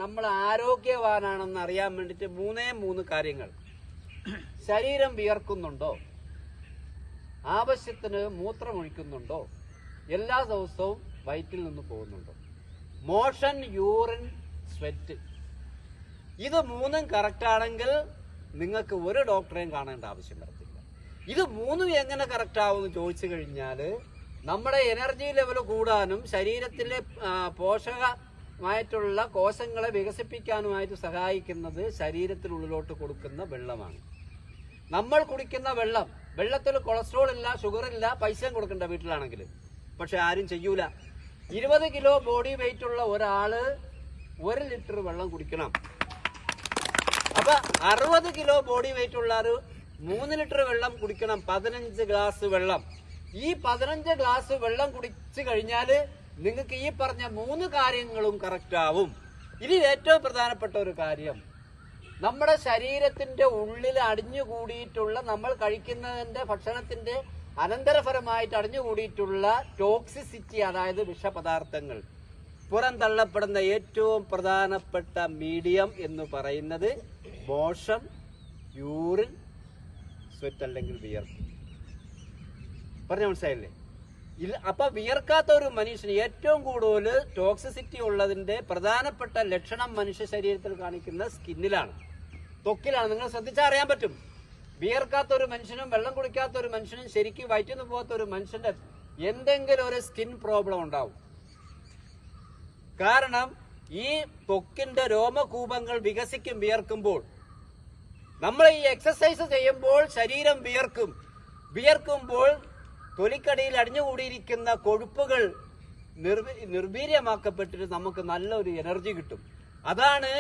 നമ്മൾ ആരോഗ്യവാനാണെന്ന് അറിയാൻ വേണ്ടിയിട്ട് മൂന്ന് കാര്യങ്ങൾ. ശരീരം വിയർക്കുന്നുണ്ടോ, ആവശ്യത്തിന് മൂത്രമൊഴിക്കുന്നുണ്ടോ, എല്ലാ ദിവസവും വയറ്റിൽ നിന്ന് പോകുന്നുണ്ടോ, മോഷൻ, യൂറിൻ, സ്വെറ്റ്, ഇത് മൂന്നും കറക്റ്റ് ആണെങ്കിൽ നിങ്ങൾക്ക് ഒരു ഡോക്ടറെയും കാണേണ്ട ആവശ്യം വരത്തില്ല. ഇത് മൂന്നും എങ്ങനെ കറക്റ്റ് ആവുമെന്ന് ചോദിച്ചു കഴിഞ്ഞാൽ നമ്മുടെ എനർജി ലെവൽ കൂടാനും ശരീരത്തിലെ പോഷകമായിട്ടുള്ള കോശങ്ങളെ വികസിപ്പിക്കാനുമായിട്ട് സഹായിക്കുന്നത് ശരീരത്തിനുള്ളിലോട്ട് കൊടുക്കുന്ന വെള്ളമാണ്. നമ്മൾ കുടിക്കുന്ന വെള്ളത്തിൽ കൊളസ്ട്രോൾ ഇല്ല, ഷുഗർ ഇല്ല, പൈസയും കൊടുക്കണ്ട വീട്ടിലാണെങ്കിൽ. പക്ഷെ ആരും ചെയ്യൂല. 20 കിലോ ബോഡി വെയിറ്റ് ഉള്ള ഒരാള് 1 ലിറ്റർ വെള്ളം കുടിക്കണം. അപ്പൊ 60 കിലോ ബോഡി വെയിറ്റ് ഉള്ള 3 ലിറ്റർ വെള്ളം കുടിക്കണം. 15 ഗ്ലാസ് വെള്ളം. ഈ 15 ഗ്ലാസ് വെള്ളം കുടിച്ചു കഴിഞ്ഞാൽ നിങ്ങൾക്ക് ഈ പറഞ്ഞ 3 കാര്യങ്ങളും കറക്റ്റ് ആവും. ഇനി ഏറ്റവും പ്രധാനപ്പെട്ട ഒരു കാര്യം, നമ്മുടെ ശരീരത്തിന്റെ ഉള്ളിൽ അടിഞ്ഞുകൂടിയിട്ടുള്ള, നമ്മൾ കഴിക്കുന്നതിന്റെ ഭക്ഷണത്തിന്റെ അനന്തരഫലമായിട്ട് അടിഞ്ഞുകൂടിയിട്ടുള്ള ടോക്സിസിറ്റി, അതായത് വിഷപദാർത്ഥങ്ങൾ പുറന്തള്ളപ്പെടുന്ന ഏറ്റവും പ്രധാനപ്പെട്ട മീഡിയം എന്ന് പറയുന്നത് മോഷൻ, യൂറിൻ, സ്വെറ്റ് അല്ലെങ്കിൽ വിയർപ്പ്. പറഞ്ഞ മനസ്സിലായില്ലേ? അപ്പൊ വിയർക്കാത്ത ഒരു മനുഷ്യന് ഏറ്റവും കൂടുതൽ ടോക്സിസിറ്റി ഉള്ളതിന്റെ പ്രധാനപ്പെട്ട ലക്ഷണം മനുഷ്യ ശരീരത്തിൽ കാണിക്കുന്ന സ്കിന്നിലാണ്, ത്വക്കിലാണ്. നിങ്ങൾ ശ്രദ്ധിച്ചാൽ അറിയാൻ പറ്റും. വിയർക്കാത്ത ഒരു മനുഷ്യനും വെള്ളം കുടിക്കാത്ത ഒരു മനുഷ്യനും ശരിക്കും വയറ്റിന്ന് പോകാത്ത ഒരു മനുഷ്യന്റെ എന്തെങ്കിലും ഒരു സ്കിൻ പ്രോബ്ലം ഉണ്ടാവും. കാരണം ഈ ത്വക്കിന്റെ രോമകൂപങ്ങൾ വികസിക്കും വിയർക്കുമ്പോൾ. നമ്മൾ ഈ എക്സസൈസ് ചെയ്യുമ്പോൾ ശരീരം വിയർക്കുമ്പോൾ തൊലിക്കടിയിൽ അടിഞ്ഞുകൂടിയിരിക്കുന്ന കൊഴുപ്പുകൾ നിർവീര്യമാക്കപ്പെട്ടിട്ട് നമുക്ക് നല്ലൊരു എനർജി കിട്ടും. അതാണ്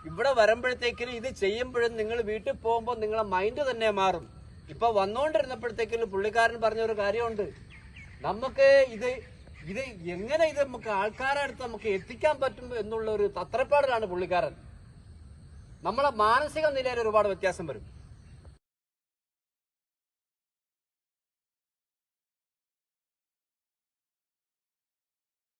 ഇവിടെ വരുമ്പോഴത്തേക്കിനും, ഇത് ചെയ്യുമ്പോഴും നിങ്ങൾ വീട്ടിൽ പോകുമ്പോൾ നിങ്ങളെ മൈൻഡ് തന്നെ മാറും. ഇപ്പൊ വന്നുകൊണ്ടിരുന്നപ്പോഴത്തേക്കിനും പുള്ളിക്കാരൻ പറഞ്ഞൊരു കാര്യമുണ്ട്, നമുക്ക് ഇത് എങ്ങനെ ഇത് നമുക്ക് ആൾക്കാരെ അടുത്ത് നമുക്ക് എത്തിക്കാൻ പറ്റും എന്നുള്ള ഒരു തത്രപ്പാടിലാണ് പുള്ളിക്കാരൻ. നമ്മളെ മാനസിക നിലയിൽ ഒരുപാട് വ്യത്യാസം വരും.